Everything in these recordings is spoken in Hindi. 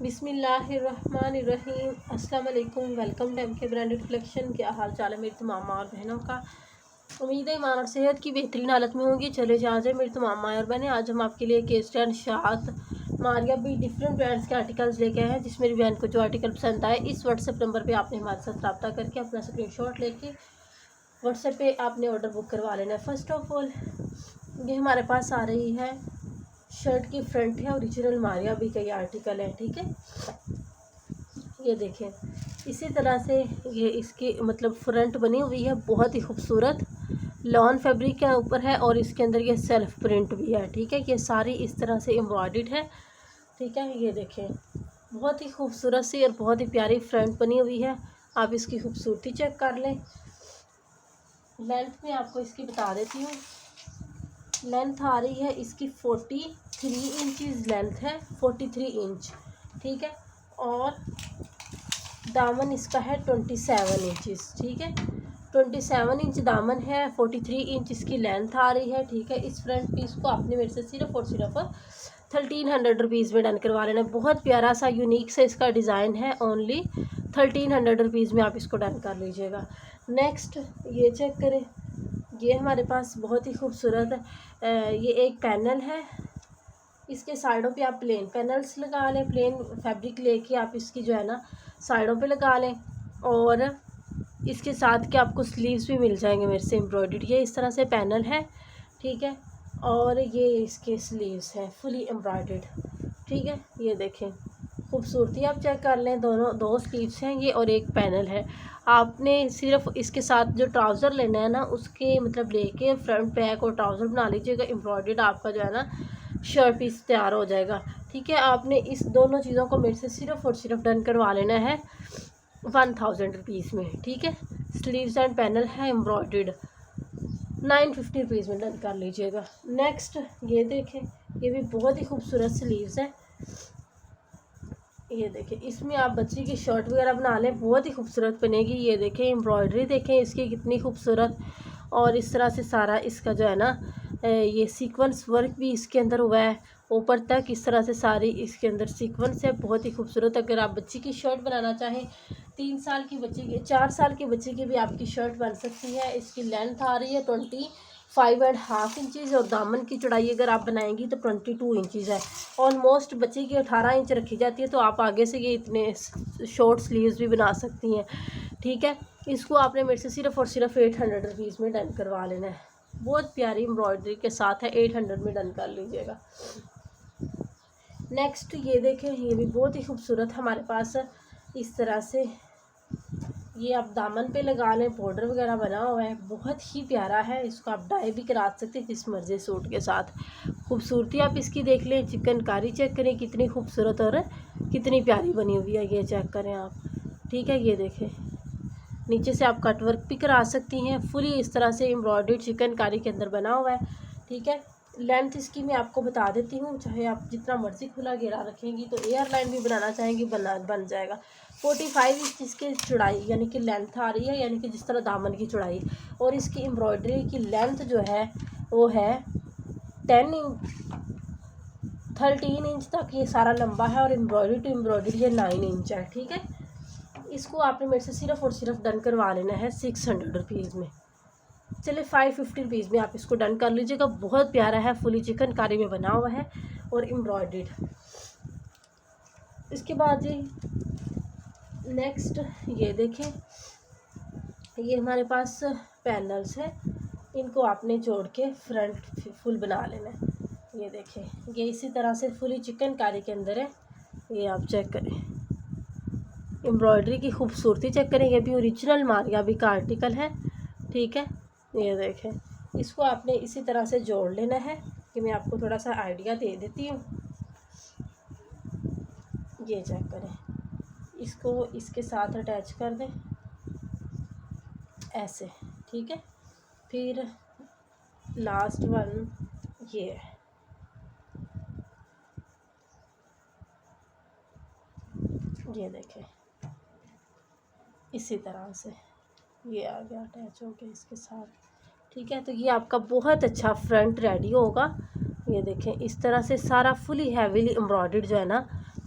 बिस्मिल्लाहिर्रहमानिर्रहीम। अस्सलाम वालेकुम। Welcome to MK branded collection. क्या हाल चाल है मेरी तमाम माँ और बहनों का। उम्मीद है ईमान और सेहत की बेहतरीन हालत में होंगी। चले जाए मेरी तमाम माँ और बहनें, आज हम आपके लिए केस्टन शात मारिया भी डिफरेंट ब्रांड्स के आर्टिकल्स लेके आए हैं। जिस मेरी बहन को जो आर्टिकल पसंद आए, इस व्हाट्सएप नंबर पर आपने हमारे साथ रब्ता करके अपना स्क्रीनशॉट लेके व्हाट्सएप पे आपने ऑर्डर बुक करवा लेना है। फर्स्ट ऑफ ऑल ये हमारे पास आ रही है शर्ट की फ्रंट है, ओरिजिनल मारिया भी का ये आर्टिकल है। ठीक है, ये देखें इसी तरह से ये इसकी मतलब फ्रंट बनी हुई है, बहुत ही खूबसूरत लॉन फैब्रिक के ऊपर है और इसके अंदर ये सेल्फ प्रिंट भी है। ठीक है, ये सारी इस तरह से एम्ब्रॉयडर्ड है। ठीक है, ये देखें बहुत ही खूबसूरत सी और बहुत ही प्यारी फ्रंट बनी हुई है। आप इसकी खूबसूरती चेक कर लें। लेंथ में आपको इसकी बता देती हूँ। लेंथ आ रही है इसकी 43 इंचज़ लेंथ है, 43 इंच। ठीक है, और दामन इसका है 27 इंचज़। ठीक है, 27 इंच दामन है, 43 इंच इसकी लेंथ आ रही है। ठीक है, इस फ्रंट पीस को आपने मेरे से सिर्फ और सिर्फ 1300 रुपीज़ में डन करवा लेना। बहुत प्यारा सा यूनिक सा इसका डिज़ाइन है। ओनली 1300 रुपीज़ में आप इसको डन कर लीजिएगा। नेक्स्ट ये चेक करें, ये हमारे पास बहुत ही खूबसूरत ये एक पैनल है। इसके साइडों पे आप प्लेन पैनल्स लगा लें, प्लेन फैब्रिक लेके आप इसकी जो है ना साइडों पे लगा लें। और इसके साथ के आपको स्लीव्स भी मिल जाएंगे मेरे से एम्ब्रॉयडर्ड। ये इस तरह से पैनल है। ठीक है, और ये इसके स्लीव्स हैं फुली एम्ब्रॉयडर्ड। ठीक है, ये देखें खूबसूरती आप चेक कर लें। दो स्लीव्स हैं ये और एक पैनल है। आपने सिर्फ इसके साथ जो ट्राउज़र लेना है ना, उसके मतलब लेके फ्रंट बैक और ट्राउज़र बना लीजिएगा। एम्ब्रॉयडर्ड आपका जो है ना शर्ट पीस तैयार हो जाएगा। ठीक है, आपने इस दोनों चीज़ों को मेरे से सिर्फ और सिर्फ डन करवा लेना है 1000 रुपीज़ में। ठीक है, स्लीव्स एंड पैनल है एम्ब्रॉयडर्ड, 950 रुपीज़ में डन कर लीजिएगा। नेक्स्ट ये देखें, ये भी बहुत ही खूबसूरत स्लीव्स है। ये देखें, इसमें आप बच्ची की शर्ट वगैरह बना लें, बहुत ही खूबसूरत बनेगी। ये देखें एम्ब्रॉयडरी देखें इसकी कितनी खूबसूरत, और इस तरह से सारा इसका जो है ना ये सीक्वेंस वर्क भी इसके अंदर हुआ है ऊपर तक। इस तरह से सारी इसके अंदर सीक्वेंस है, बहुत ही खूबसूरत। अगर आप बच्ची की शर्ट बनाना चाहें, 3 साल की बच्ची की, 4 साल की बच्ची की भी आपकी शर्ट बन सकती है। इसकी लेंथ आ रही है 25.5 इंचज़ और दामन की चौड़ाई अगर आप बनाएंगी तो 22 इंचज़ है। ऑलमोस्ट बच्ची की 18 इंच रखी जाती है, तो आप आगे से ये इतने शॉर्ट स्लीव्स भी बना सकती हैं। ठीक है, इसको आपने मेरे से सिर्फ और सिर्फ 800 रुपीज़ में डन करवा लेना है। बहुत प्यारी एम्ब्रॉयडरी के साथ है, 800 में डन कर लीजिएगा। नेक्स्ट ये देखें, ये भी बहुत ही खूबसूरत हमारे पास इस तरह से ये आप दामन पे लगा लें, बॉर्डर वगैरह बना हुआ है, बहुत ही प्यारा है। इसको आप डाई भी करा सकते हैं जिस मर्जी सूट के साथ। खूबसूरती आप इसकी देख लें, चिकनकारी चेक करें कितनी खूबसूरत और कितनी प्यारी बनी हुई है, ये चेक करें आप। ठीक है, ये देखें नीचे से आप कट वर्क भी करा सकती हैं, फुली इस तरह से एम्ब्रॉयडर्ड चिकनकारी के अंदर बना हुआ है। ठीक है, लेंथ इसकी मैं आपको बता देती हूँ, चाहे आप जितना मर्जी खुला घेरा रखेंगी तो एयर लाइन भी बनाना चाहेंगी बन जाएगा। 45 इंच इसकी चौड़ाई यानी कि लेंथ आ रही है, यानी कि जिस तरह दामन की चौड़ाई। और इसकी एम्ब्रॉयडरी की लेंथ जो है वो है 13 इंच तक ये सारा लंबा है, और एम्ब्रॉयडरी टू एम्ब्रॉयडरी ये 9 इंच है। ठीक है, इसको आपने मेरे से सिर्फ और सिर्फ डन करवा लेना है 600 रुपीज़ में। चलिए 550 रुपीज़ में आप इसको डन कर लीजिएगा। बहुत प्यारा है, फुली चिकनकारी में बना हुआ है और एम्ब्रॉयडर्ड। इसके बाद जी नेक्स्ट ये देखें, ये हमारे पास पैनल्स हैं, इनको आपने जोड़ के फ्रंट फुल बना लेना है। ये देखें, ये इसी तरह से फुली चिकनकारी के अंदर है। ये आप चेक करें, एम्ब्रॉयडरी की खूबसूरती चेक करें। ये भी ओरिजिनल मारिया भी का आर्टिकल है। ठीक है, ये देखें, इसको आपने इसी तरह से जोड़ लेना है कि मैं आपको थोड़ा सा आइडिया दे देती हूँ। ये चेक करें, इसको इसके साथ अटैच कर दें ऐसे। ठीक है, फिर लास्ट वन ये है, ये देखें इसी तरह से ये आ गया अटैच हो गया इसके साथ। ठीक है, तो ये आपका बहुत अच्छा फ्रंट रेडी होगा। ये देखें इस तरह से सारा फुली हैवीली एम्ब्रॉयडर्ड जो है ना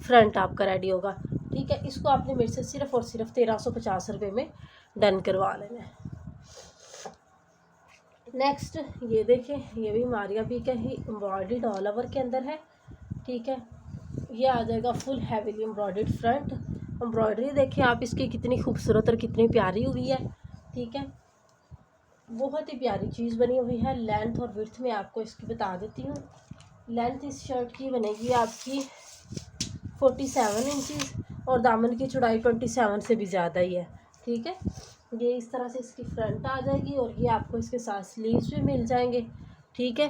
फ्रंट आपका रेडी होगा। ठीक है, इसको आपने मेरे से सिर्फ और सिर्फ 1350 रुपये में डन करवा लेना है। नेक्स्ट ये देखें, ये भी मारिया बी का ही एम्ब्रॉयडर्ड ऑल ओवर के अंदर है। ठीक है, ये आ जाएगा full heavily embroidered front. Embroidery देखें आप इसकी कितनी खूबसूरत और कितनी प्यारी हुई है। ठीक है, बहुत ही प्यारी चीज़ बनी हुई है। लेंथ और विड्थ में आपको इसकी बता देती हूँ। लेंथ इस शर्ट की बनेगी आपकी 47 इंचज़ और दामन की चौड़ाई 27 से भी ज़्यादा ही है। ठीक है, ये इस तरह से इसकी फ्रंट आ जाएगी और ये आपको इसके साथ स्लीव्स भी मिल जाएंगे। ठीक है,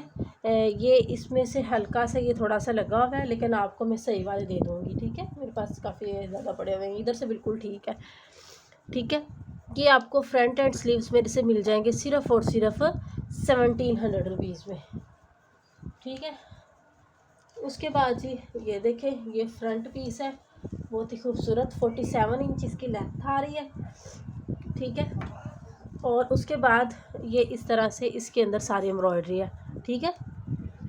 ये इसमें से हल्का सा ये थोड़ा सा लगा हुआ है, लेकिन आपको मैं सही वाले दे दूँगी। ठीक है, मेरे पास काफ़ी ज़्यादा पड़े हुए हैं, इधर से बिल्कुल ठीक है। ठीक है, ये आपको फ्रंट एंड स्लीव्स मेरे से मिल जाएंगे सिर्फ़ और सिर्फ 1700 रुपीज़ में। ठीक है, उसके बाद जी ये देखें, ये फ्रंट पीस है, बहुत ही खूबसूरत 47 इंच इसकी लेंथ आ रही है। ठीक है, और उसके बाद ये इस तरह से इसके अंदर सारी एम्ब्रॉयडरी है। ठीक है,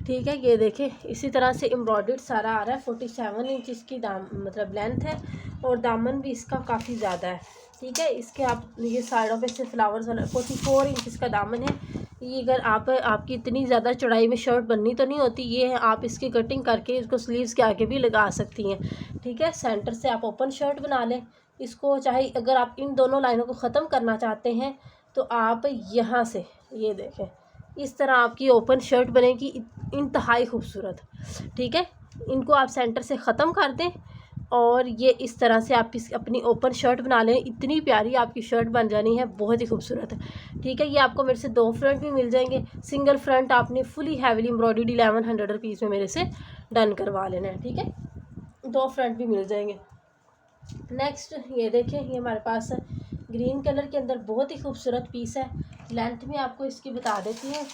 ठीक है, ये देखें इसी तरह से एम्ब्रॉयडर्ड सारा आ रहा है। 47 इंच इसकी मतलब लेंथ है और दामन भी इसका काफ़ी ज़्यादा है। ठीक है, इसके आप ये साइडों पे से फ्लावर्स वाला 44 इंच इसका दामन है। ये अगर आपकी इतनी ज़्यादा चौड़ाई में शर्ट बननी तो नहीं होती, ये है आप इसकी कटिंग करके इसको स्लीव्स के आगे भी लगा सकती हैं। ठीक है, सेंटर से आप ओपन शर्ट बना लें इसको, चाहे अगर आप इन दोनों लाइनों को ख़त्म करना चाहते हैं तो आप यहाँ से ये देखें इस तरह आपकी ओपन शर्ट बनेगी, इंतहाई खूबसूरत। ठीक है, इनको आप सेंटर से ख़त्म कर दें और ये इस तरह से आप अपनी ओपन शर्ट बना लें, इतनी प्यारी आपकी शर्ट बन जानी है, बहुत ही खूबसूरत है। ठीक है, ये आपको मेरे से 2 फ्रंट भी मिल जाएंगे। सिंगल फ्रंट आपने फुली हैवीली एम्ब्रॉयडर्ड 1100 रुपीज़ में मेरे से डन करवा लेना है। ठीक है, 2 फ्रंट भी मिल जाएंगे। नेक्स्ट ये देखें, ये हमारे पास ग्रीन कलर के अंदर बहुत ही खूबसूरत पीस है। लेंथ में आपको इसकी बता देती हूँ,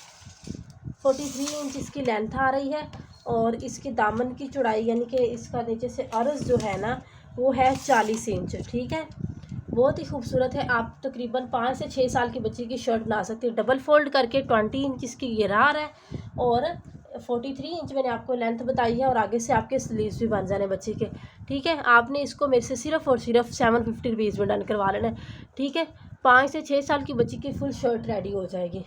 43 इंच इसकी लेंथ आ रही है और इसके दामन की चौड़ाई यानी कि इसका नीचे से अर्ज जो है ना वो है 40 इंच। ठीक है, बहुत ही खूबसूरत है। आप तकरीबन 5 से 6 साल की बच्ची की शर्ट बना सकते हैं। डबल फोल्ड करके 20 इंच इसकी घेरार है और 43 इंच मैंने आपको लेंथ बताई है और आगे से आपके स्लीव्स भी बन जाने बच्चे के। ठीक है, आपने इसको मेरे से सिर्फ और सिर्फ 750 रुपीज़ में डन करवा लेना है। ठीक है, 5 से 6 साल की बच्ची की फुल शर्ट रेडी हो जाएगी।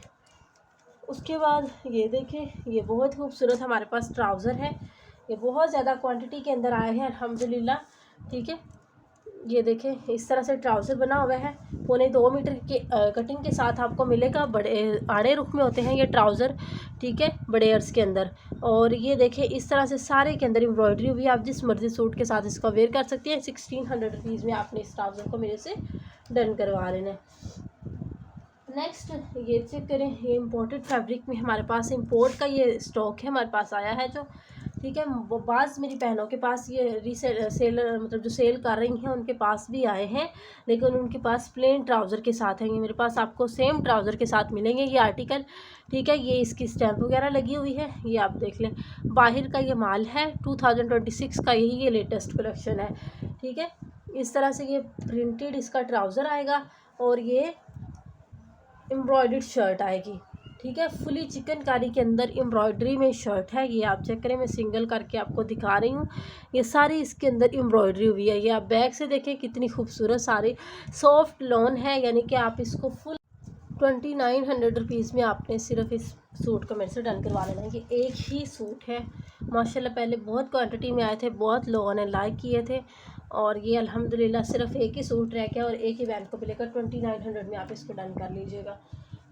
उसके बाद ये देखें, ये बहुत खूबसूरत हमारे पास ट्राउज़र है। ये बहुत ज़्यादा क्वांटिटी के अंदर आए हैं अल्हम्दुलिल्लाह। ठीक है, ये देखें इस तरह से ट्राउज़र बना हुआ है, 2.25 मीटर के कटिंग के साथ आपको मिलेगा। बड़े आड़े रुख में होते हैं ये ट्राउज़र। ठीक है, बड़े अर्ज के अंदर। और ये देखें इस तरह से सारे के अंदर एम्ब्रॉयडरी हुई, आप जिस मर्ज़ी सूट के साथ इसका वेयर कर सकती हैं। 1600 रुपीज़ में आपने इस ट्राउज़र को मेरे से डन करवा लेना है। नेक्स्ट ये चेक करें, ये इम्पोर्टेड फैब्रिक में हमारे पास इम्पोर्ट का ये स्टॉक है हमारे पास आया है जो। ठीक है, वो बाज़ मेरी बहनों के पास ये सेलर मतलब जो सेल कर रही हैं उनके पास भी आए हैं, लेकिन उनके पास प्लेन ट्राउज़र के साथ हैं। ये मेरे पास आपको सेम ट्राउज़र के साथ मिलेंगे ये आर्टिकल। ठीक है, ये इसकी स्टैम्प वगैरह लगी हुई है, ये आप देख लें। बाहर का ये माल है 2026 का, यही ये लेटेस्ट कलेक्शन है। ठीक है, इस तरह से ये प्रिंटेड इसका ट्राउज़र आएगा और ये एम्ब्रॉयडर्ड शर्ट आएगी। ठीक है, फुली चिकनकारी के अंदर एम्ब्रॉयडरी में शर्ट है। ये आप चेक करें, मैं सिंगल करके आपको दिखा रही हूँ। ये सारी इसके अंदर एम्ब्रॉयडरी हुई है। ये आप बैक से देखें कितनी खूबसूरत सारी सॉफ्ट लॉन है, यानी कि आप इसको फुल 2900 रुपीज़ में आपने सिर्फ इस सूट को मेरे से डन करवा लेना है। ये एक ही सूट है माशाल्लाह, पहले बहुत क्वांटिटी में आए थे, बहुत लोगों ने लाइक किए थे और ये अल्हम्दुलिल्लाह सिर्फ एक ही सूट रह गया और एक ही बैंड को भी लेकर 2900 में आप इसको डन कर लीजिएगा।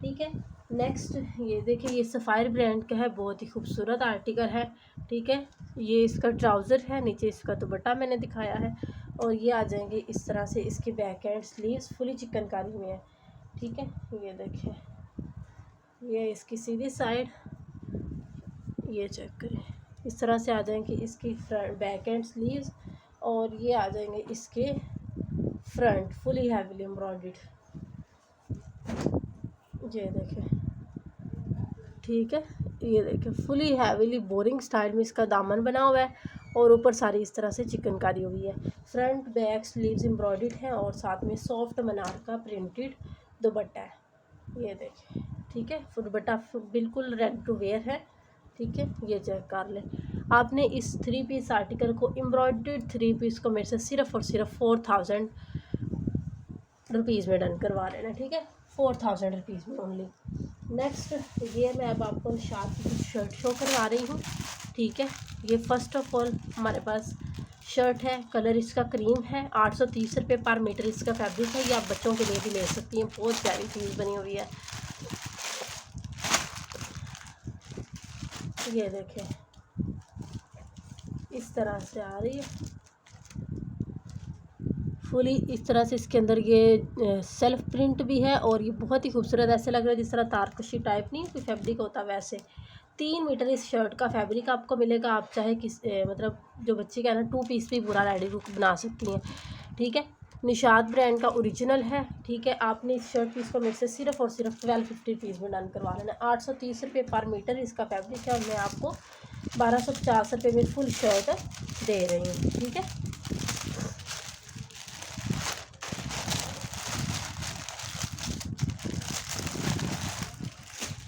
ठीक है, नेक्स्ट ये देखिए, ये सफ़ायर ब्रांड का है, बहुत ही खूबसूरत आर्टिकल है। ठीक है, ये इसका ट्राउज़र है, नीचे इसका दुपट्टा मैंने दिखाया है और ये आ जाएंगे इस तरह से इसके back and sleeves fully chikankari में है। ठीक है, ये देखिए, ये इसकी सीधी साइड, ये चेक करें, इस तरह से आ जाएंगे इसकी फ्रंट बैक एंड स्लीव्स और ये आ जाएंगे इसके फ्रंट फुली हैवीली एम्ब्रॉयडर्ड। ये देखें, ठीक है, ये देखें फुली हैवीली बोरिंग स्टाइल में इसका दामन बना हुआ है और ऊपर सारी इस तरह से चिकनकारी हुई है। फ्रंट बैक स्लीव्स एम्ब्रॉयडर्ड है और साथ में सॉफ्ट मनार का प्रिंटेड दुपट्टा है। ये देखें, ठीक है, दुपट्टा बिल्कुल रेडी टू वेयर है। ठीक है, ये चेक कर लें। आपने इस 3 पीस आर्टिकल को एम्ब्रॉयडर्ड 3 पीस को मेरे से सिर्फ और सिर्फ 4000 रुपीज़ में डन करवा लेना। ठीक है, 4000 रुपीज़ में ओनली। नेक्स्ट ये मैं अब आपको निशात की कुछ शर्ट शो करवा रही हूँ। ठीक है, ये फ़र्स्ट ऑफ ऑल हमारे पास शर्ट है, कलर इसका क्रीम है, 830 रुपये पर मीटर इसका फैब्रिक है। ये आप बच्चों के लिए भी ले सकती हैं, बहुत प्यारी चीज़ बनी हुई है। ये देखें, इस तरह से आ रही है फुली। इस तरह से इसके अंदर ये सेल्फ प्रिंट भी है और ये बहुत ही खूबसूरत, ऐसे लग रहा है जिस तरह तारकशी टाइप नहीं कोई फैब्रिक होता वैसे। 3 मीटर इस शर्ट का फैब्रिक आपको मिलेगा। आप चाहे किस मतलब जो बच्चे का ना 2 पीस भी पूरा रेडी लुक बना सकती हैं। ठीक है, निशात ब्रांड का ओरिजिनल है। ठीक है, आपने इस शर्ट पीस को मेरे से सिर्फ और सिर्फ 1250 रुपीज़ में डन करवा लेना। 830 रुपये पर मीटर इसका फैब्रिक है और मैं आपको 1250 रुपये में फुल शर्ट दे रही हूँ। ठीक है,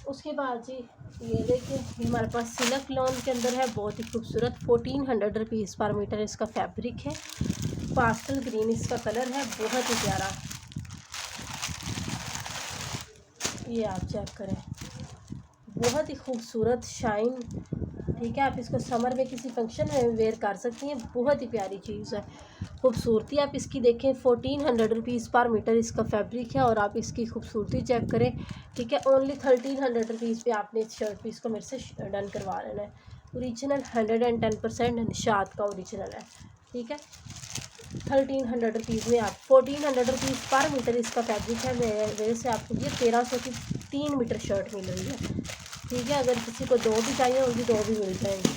उसके बाद जी ये देखिए, ये हमारे पास सिल्क लॉन के अंदर है, बहुत ही खूबसूरत 1400 रुपीज़ पर मीटर इसका फैब्रिक है। पास्टल ग्रीन इसका कलर है, बहुत ही प्यारा। ये आप चेक करें, बहुत ही खूबसूरत शाइन। ठीक है, आप इसको समर में किसी फंक्शन में वेयर कर सकती हैं, बहुत ही प्यारी चीज़ है। खूबसूरती आप इसकी देखें, 1400 रुपीज़ पर मीटर इसका फैब्रिक है और आप इसकी खूबसूरती चेक करें। ठीक है, ओनली 1300 रुपीज़ पे आपने इस शर्ट पीस को मेरे से डन करवा लेना है। ओरिजिनल 110% निशात का ओरिजिनल है। ठीक है, 1300 रुपीज़ में आप 1400 रुपीज़ पर मीटर इसका फैब्रिक है। मेरे से आपको ये 1300 की 3 मीटर शर्ट मिल रही है। ठीक है, अगर किसी को 2 भी चाहिए होगी 2 भी मिल जाएंगी।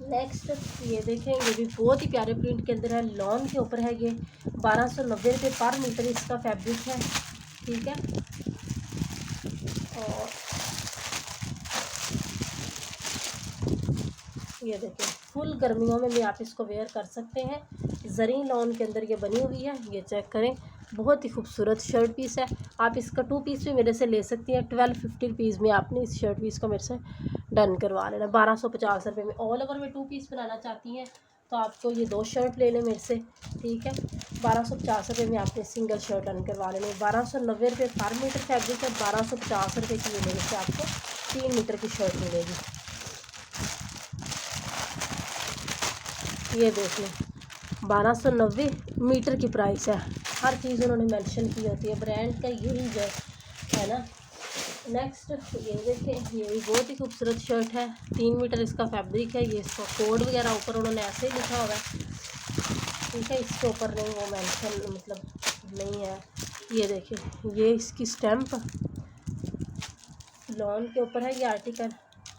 नेक्स्ट ये देखें, ये भी बहुत ही प्यारे प्रिंट के अंदर है, लॉन के ऊपर है। ये 1290 रुपये पर मीटर इसका फैब्रिक है। ठीक है, और ये देखें, फुल गर्मियों में भी आप इसको वेयर कर सकते हैं। जरी लॉन के अंदर ये बनी हुई है, ये चेक करें, बहुत ही खूबसूरत शर्ट पीस है। आप इसका 2 पीस भी मेरे से ले सकती हैं। 1250 रुपीज़ में आपने इस शर्ट पीस को मेरे से डन करवा लेना। 1250 रुपये में ऑल ओवर में 2 पीस बनाना चाहती हैं तो आपको ये 2 शर्ट ले लें मेरे से। ठीक है, 1250 रुपये में आपने सिंगल शर्ट डन करवा लेना। 1290 रुपये पर मीटर फैब्रिक है, 1250 रुपये की ये मेरे से आपको 3 मीटर की शर्ट मिलेगी। ये देख लें, 1290 मीटर की प्राइस है। हर चीज़ उन्होंने मेंशन की होती है, ब्रांड का यही जो है ना। नेक्स्ट ये देखें, ये भी बहुत ही खूबसूरत शर्ट है, 3 मीटर इसका फैब्रिक है। ये इसका कोड वगैरह ऊपर उन्होंने ऐसे ही लिखा हुआ है। ठीक है, इसके ऊपर नहीं वो मेंशन मतलब नहीं है। ये देखें, ये इसकी स्टैम्प लॉन के ऊपर है। ये आर्टिकल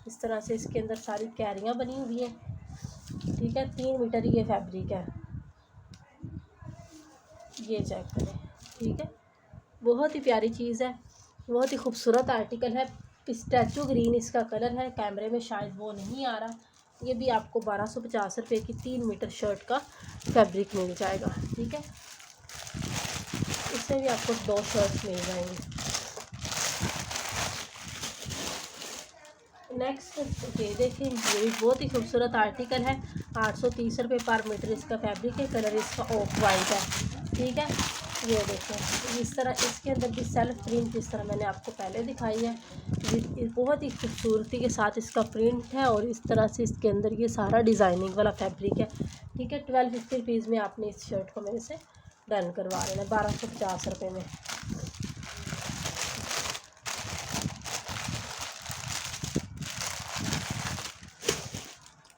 इस तरह से इसके अंदर सारी कैरियाँ बनी हुई हैं। ठीक है, 3 मीटर ये फैब्रिक है, ये चेक करें। ठीक है, बहुत ही प्यारी चीज़ है, बहुत ही खूबसूरत आर्टिकल है। पिस्टैचू ग्रीन इसका कलर है, कैमरे में शायद वो नहीं आ रहा। ये भी आपको 1250 रुपये की 3 मीटर शर्ट का फैब्रिक मिल जाएगा। ठीक है, इसमें भी आपको 2 शर्ट्स मिल जाएंगी। नेक्स्ट ये देखें, ये भी बहुत ही खूबसूरत आर्टिकल है, 830 रुपये पर मीटर इसका फैब्रिक है। कलर इसका ऑफ वाइट है। ठीक है, ये देखें, इस तरह इसके अंदर भी सेल्फ प्रिंट जिस तरह मैंने आपको पहले दिखाई है, ये बहुत ही खूबसूरती के साथ इसका प्रिंट है और इस तरह से इसके अंदर ये सारा डिज़ाइनिंग वाला फैब्रिक है। ठीक है, 1250 रुपीज़ में आपने इस शर्ट को मेरे से डन करवा लेना, 1250 रुपये में।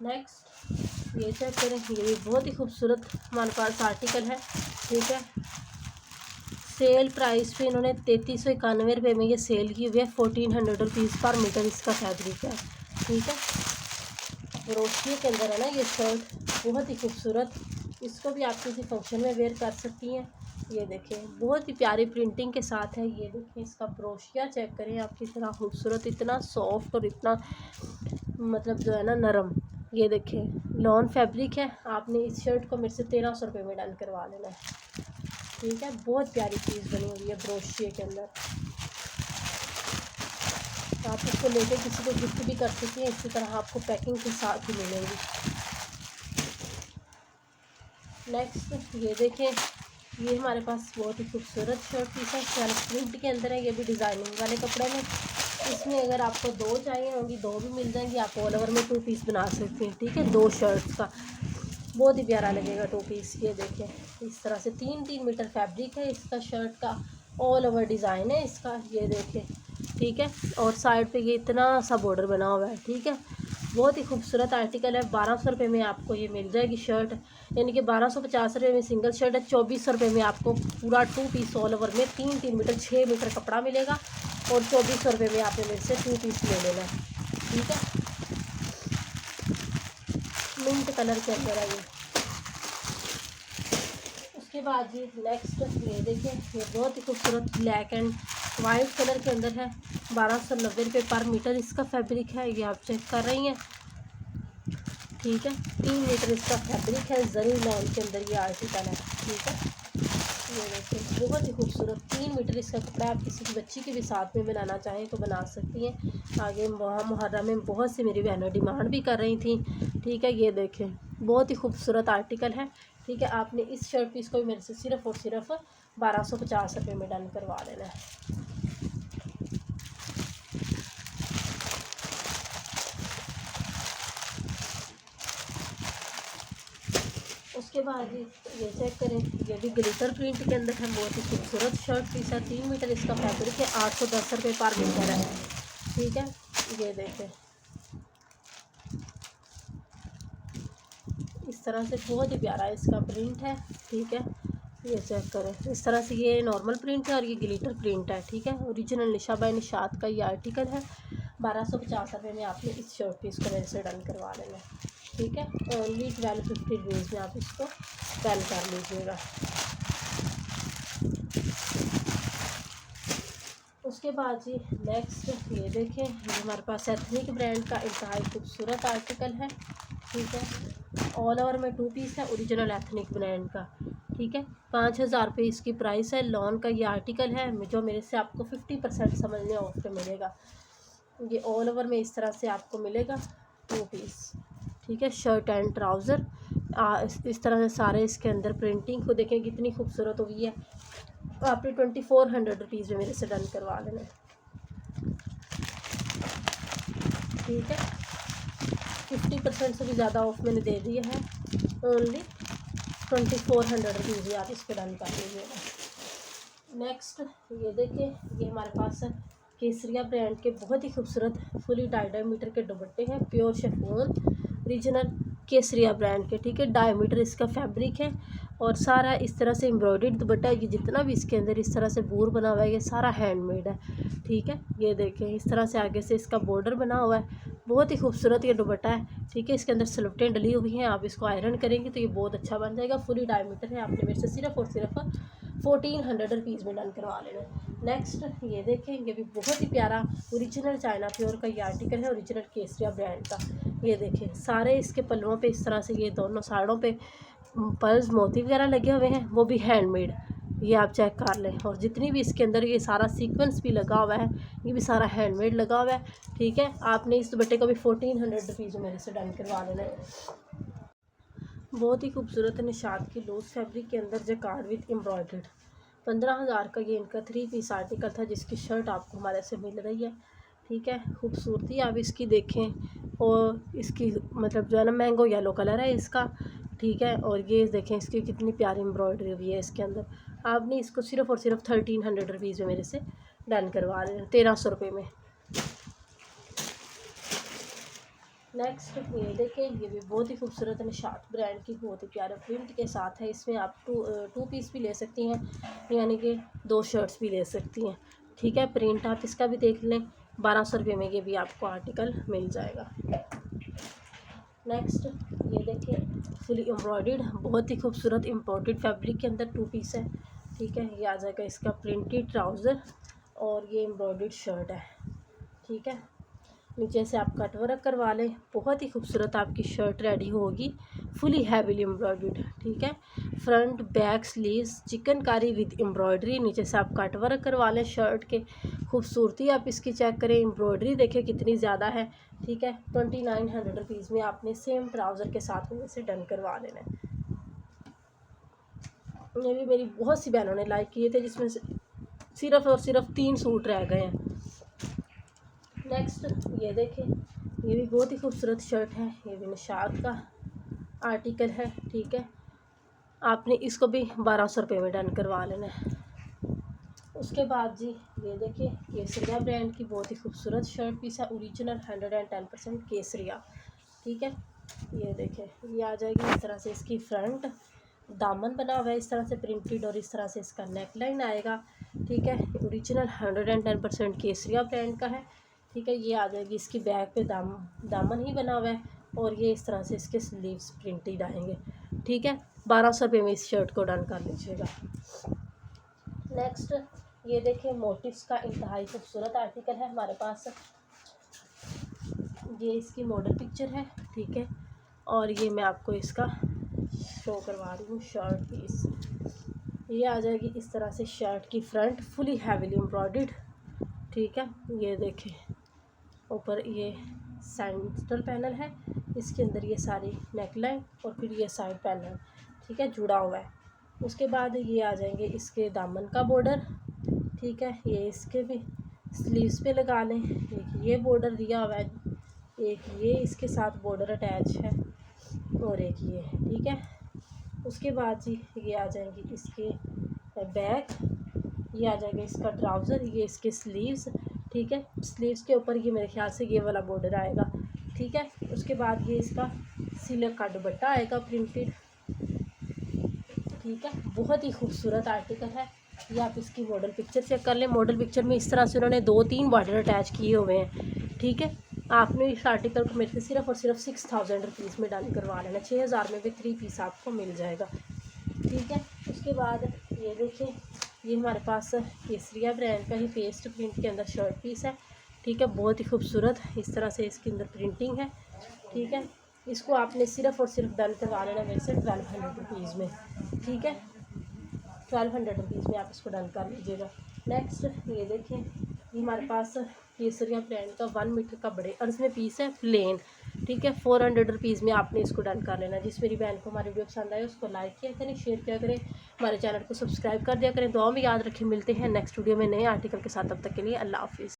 नेक्स्ट ये चेक करें, ये भी बहुत ही खूबसूरत हमारे पास आर्टिकल है। ठीक है, सेल प्राइस पे इन्होंने 3391 रुपये में ये सेल की हुई है। 1400 रुपीज़ पर मीटर इसका फैब्रिक है। ठीक है, क्रोशिया के अंदर है ना ये शर्ट, बहुत ही खूबसूरत। इसको भी आप किसी फंक्शन में वेयर कर सकती हैं। ये देखें, बहुत ही प्यारी प्रिंटिंग के साथ है। ये देखें, इसका क्रोशिया चेक करें आप, कितना खूबसूरत, इतना सॉफ्ट और इतना मतलब जो है ना नरम। ये देखें, लॉन फैब्रिक है। आपने इस शर्ट को मेरे से 1300 रुपये में डन करवा लेना है। ठीक है, बहुत प्यारी चीज़ बनी हुई है ब्रोशिए के अंदर। आप इसको लेके किसी को गिफ्ट भी कर सकते हैं। इसी तरह आपको पैकिंग के साथ ही मिलेंगी। नेक्स्ट ये देखें, ये हमारे पास बहुत ही खूबसूरत शर्ट पीस है, सेल्फ प्रिंट के अंदर है। ये भी डिज़ाइनिंग वाले कपड़े में। इसमें अगर आपको 2 चाहिए होंगी 2 भी मिल जाएंगी। आप ऑल ओवर में 2 पीस बना सकते हैं, ठीक है। 2 शर्ट्स का बहुत ही प्यारा लगेगा 2 पीस। ये देखें इस तरह से 3-3 मीटर फैब्रिक है इसका, शर्ट का ऑल ओवर डिज़ाइन है इसका। ये देखें, ठीक है। और साइड पे ये इतना सा बॉर्डर बना हुआ है, ठीक है। बहुत ही खूबसूरत आर्टिकल है। 1200 रुपये में आपको ये मिल जाएगी शर्ट, यानी कि 1250 रुपये में सिंगल शर्ट है। 2400 रुपये में आपको पूरा 2 पीस ऑल ओवर में 3-3 मीटर 6 मीटर कपड़ा मिलेगा। और 2400 रुपये में आपने मेरे से 2 पीस ले लेना है, ठीक है। मिंट कलर के अंदर है ये। उसके बाद जी नेक्स्ट ये देखें, ये बहुत ही खूबसूरत ब्लैक एंड वाइट कलर के अंदर है। 1290 रुपये पर मीटर इसका फैब्रिक है। ये आप चेक कर रही हैं, ठीक है। 3 मीटर इसका फैब्रिक है, ज़रूर लॉन के अंदर ये आर्टिकल है, ठीक है। ये देखिए बहुत ही खूबसूरत 3 मीटर इसका कपड़ा है। आप किसी की बच्ची के भी साथ में बनाना चाहें तो बना सकती हैं। आगे वहाँ मुहर्रम में बहुत सी मेरी बहनें डिमांड भी कर रही थी, ठीक है। ये देखें बहुत ही खूबसूरत आर्टिकल है, ठीक है। आपने इस शर्ट पीस को भी मेरे से सिर्फ़ और सिर्फ 1250 रुपये में डन करवा लेना है। उसके बाद ये चेक करें, ये भी ग्लिटर प्रिंट के अंदर है। बहुत ही खूबसूरत शर्ट पीस है। 3 मीटर इसका फैब्रिक है। 810 रुपये पर मीटर है, ठीक है। ये देखें इस तरह से बहुत ही प्यारा इसका प्रिंट है, ठीक है। ये चेक करें इस तरह से, ये नॉर्मल प्रिंट है और ये ग्लिटर प्रिंट है, ठीक है। ओरिजिनल निशा बाय निशात का ये आर्टिकल है। 1250 रुपये में आपने इस शर्ट पीस को मेरे से डन करवा लेना है, ठीक है। ओनली 1250 रुपीज़ में आप इसको डन कर लीजिएगा। उसके बाद जी नेक्स्ट ये देखें, ये हमारे पास एथनिक ब्रांड का इंतहाई खूबसूरत आर्टिकल है, ठीक है। ऑल ओवर में 2 पीस है, ओरिजिनल एथनिक ब्रांड का, ठीक है। 5000 रुपये इसकी प्राइस है। लॉन का ये आर्टिकल है जो मेरे से आपको 50% समझने ऑफ पे मिलेगा। ये ऑल ओवर में इस तरह से आपको मिलेगा 2 पीस, ठीक है। शर्ट एंड ट्राउज़र इस तरह से सारे इसके अंदर प्रिंटिंग को देखें कितनी खूबसूरत हुई है। आपने 2400 रुपीज़ में मेरे से डन करवा लेना, ठीक है। 50% से भी ज़्यादा ऑफ मैंने दे दिया है। ओनली 2400 रुपीज़ आप इस पर डन कर लीजिएगा। नेक्स्ट ये देखिए, ये हमारे पास केसरिया ब्रांड के बहुत ही खूबसूरत फुली 2.5 मीटर के दुपट्टे हैं। प्योर शिफॉन ओरिजिनल केसरिया ब्रांड के, ठीक है। 2.5 मीटर इसका फैब्रिक है और सारा इस तरह से एम्ब्रॉयडर्ड दुपट्टा है। ये जितना भी इसके अंदर इस तरह से बूर बना हुआ है ये सारा हैंडमेड है, ठीक है। ये देखें इस तरह से आगे से इसका बॉर्डर बना हुआ है। बहुत ही खूबसूरत ये दुपट्टा है, ठीक है। इसके अंदर सलवटें डली हुई हैं। आप इसको आयरन करेंगे तो ये बहुत अच्छा बन जाएगा। फुली 2.5 मीटर है। आपने मेरे से सिर्फ और सिर्फ 1400 रुपीज़ में डन करवा लेना। नेक्स्ट ये देखें, ये भी बहुत ही प्यारा ओरिजिनल चाइना प्योर का ये आर्टिकल है, ओरिजिनल केसरिया ब्रांड का। ये देखें सारे इसके पल्लुओं पे इस तरह से ये दोनों साइडों पे पर्ल्स मोती वगैरह लगे हुए हैं, वो भी हैंडमेड। ये आप चेक कर लें। और जितनी भी इसके अंदर ये सारा सीक्वेंस भी लगा हुआ है ये भी सारा हैंडमेड लगा हुआ है, ठीक है। आपने इस दुपट्टे को भी 1400 रुपीज़ में मेरे से डन करवा लेना है। बहुत ही खूबसूरत निशात की लूज फैब्रिक के अंदर जैकार्ड विथ एम्ब्रॉयडर्ड 15,000 का ये इनका 3 पीस आर्टिकल था, जिसकी शर्ट आपको हमारे से मिल रही है, ठीक है। खूबसूरती आप इसकी देखें और इसकी मतलब जो है ना मैंगो येलो कलर है इसका, ठीक है। और ये देखें इसकी कितनी प्यारी एम्ब्रॉयडरी हुई है इसके अंदर। आपने इसको सिर्फ और सिर्फ 1300 रुपीज़ में मेरे से डन करवा रहे हैं, 1300 रुपये में। नेक्स्ट ये देखें, ये भी बहुत ही खूबसूरत निशात ब्रांड की बहुत ही प्यारे प्रिंट के साथ है। इसमें आप टू पीस भी ले सकती हैं, यानी कि 2 शर्ट्स भी ले सकती हैं, ठीक है। प्रिंट आप इसका भी देख लें। 1200 रुपये में ये भी आपको आर्टिकल मिल जाएगा। नेक्स्ट ये देखें, फुली एम्ब्रॉयडर्ड बहुत ही खूबसूरत इम्पोर्टेड फैब्रिक के अंदर 2 पीस है, ठीक है। ये आ जाएगा इसका प्रिंटेड ट्राउज़र और ये एम्ब्रॉयडर्ड शर्ट है, ठीक है। नीचे से आप कट वर्क करवा लें, बहुत ही खूबसूरत आपकी शर्ट रेडी होगी, फुली हैवीली एम्ब्रॉयडर्ड। ठीक है, front back sleeves chikankari with embroidery, नीचे से आप कट वर्क करवा लें। शर्ट के खूबसूरती आप इसकी चेक करें, एम्ब्रॉयडरी देखें कितनी ज़्यादा है। ठीक है, 2900 रुपीज़ में आपने सेम ट्राउज़र के साथ में इसे डन करवा लेना है। ये भी मेरी बहुत सी बहनों ने लाइक किए थे, जिसमें से सिर्फ और सिर्फ 3 सूट रह गए हैं। नेक्स्ट ये देखें, ये भी बहुत ही खूबसूरत शर्ट है, ये भी निशात का आर्टिकल है। ठीक है, आपने इसको भी 1200 रुपये में डन करवा लेना है। उसके बाद जी ये देखिए, केसरिया ब्रांड की बहुत ही खूबसूरत शर्ट पीस है, ओरिजिनल 110% केसरिया। ठीक है, ये देखें, ये आ जाएगी इस तरह से, इसकी फ्रंट दामन बना हुआ है इस तरह से प्रिंटेड, और इस तरह से इसका नेक लाइन आएगा। ठीक है, ओरिजिनल 110% केसरिया ब्रांड का है। ठीक है, ये आ जाएगी इसकी बैक पे दामन ही बना हुआ है, और ये इस तरह से इसके स्लीव्स प्रिंटेड आएंगे। ठीक है, 1200 रुपये में इस शर्ट को डन कर लीजिएगा। नेक्स्ट ये देखें, मोटिव्स का इंतहाई खूबसूरत आर्टिकल है हमारे पास, ये इसकी मॉडल पिक्चर है। ठीक है, और ये मैं आपको इसका शो करवा रही हूँ शर्ट पीस। ये आ जाएगी इस तरह से शर्ट की फ्रंट फुली हैवीली एम्ब्रॉयडर्ड। ठीक है, ये देखें, ऊपर ये सेंट्रल पैनल है, इसके अंदर ये सारी नेकलाइन और फिर ये साइड पैनल, ठीक है, जुड़ा हुआ है। उसके बाद ये आ जाएंगे इसके दामन का बॉर्डर। ठीक है, ये इसके भी स्लीव्स पे लगा लें, एक ये बॉर्डर दिया हुआ है, एक ये इसके साथ बॉर्डर अटैच है, और एक ये। ठीक है, उसके बाद जी ये आ जाएंगी इसके बैक, ये आ जाएगा इसका ट्राउज़र, ये इसके स्लीव्स। ठीक है, स्लीव्स के ऊपर ये मेरे ख्याल से ये वाला बॉर्डर आएगा। ठीक है, उसके बाद ये इसका सिल्क का दुपट्टा आएगा प्रिंटेड। ठीक है, बहुत ही खूबसूरत आर्टिकल है, ये आप इसकी मॉडल पिक्चर चेक कर लें। मॉडल पिक्चर में इस तरह से उन्होंने 2-3 बॉर्डर अटैच किए हुए हैं। ठीक है, आपने इस आर्टिकल को मेरे से सिर्फ और सिर्फ 6000 रुपीज़ में डन करवा लेना, 6000 में भी 3 पीस आपको मिल जाएगा। ठीक है, उसके बाद ये देखिए, ये हमारे पास केसरिया ब्रांड का ही पेस्ट प्रिंट के अंदर शर्ट पीस है। ठीक है, बहुत ही खूबसूरत इस तरह से इसके अंदर प्रिंटिंग है। ठीक है, इसको आपने सिर्फ और सिर्फ डन करवा लेना मेरे से 1200 रुपीज़ में। ठीक है, 1200 रुपीज़ में आप इसको डन कर लीजिएगा। नेक्स्ट ये देखें, ये हमारे पास केसरिया ब्रांड का 1 मीटर का बड़े अर्ज में पीस है प्लेन। ठीक है, 400 रुपीज़ में आपने इसको डन कर लेना। जिस मेरी बहन को हमारी वीडियो पसंद आए उसको लाइक किया करें, शेयर किया करें, हमारे चैनल को सब्सक्राइब कर दिया करें। दुआ में याद रखें, मिलते हैं नेक्स्ट वीडियो में नए आर्टिकल के साथ। तब तक के लिए अल्लाह हाफिज़।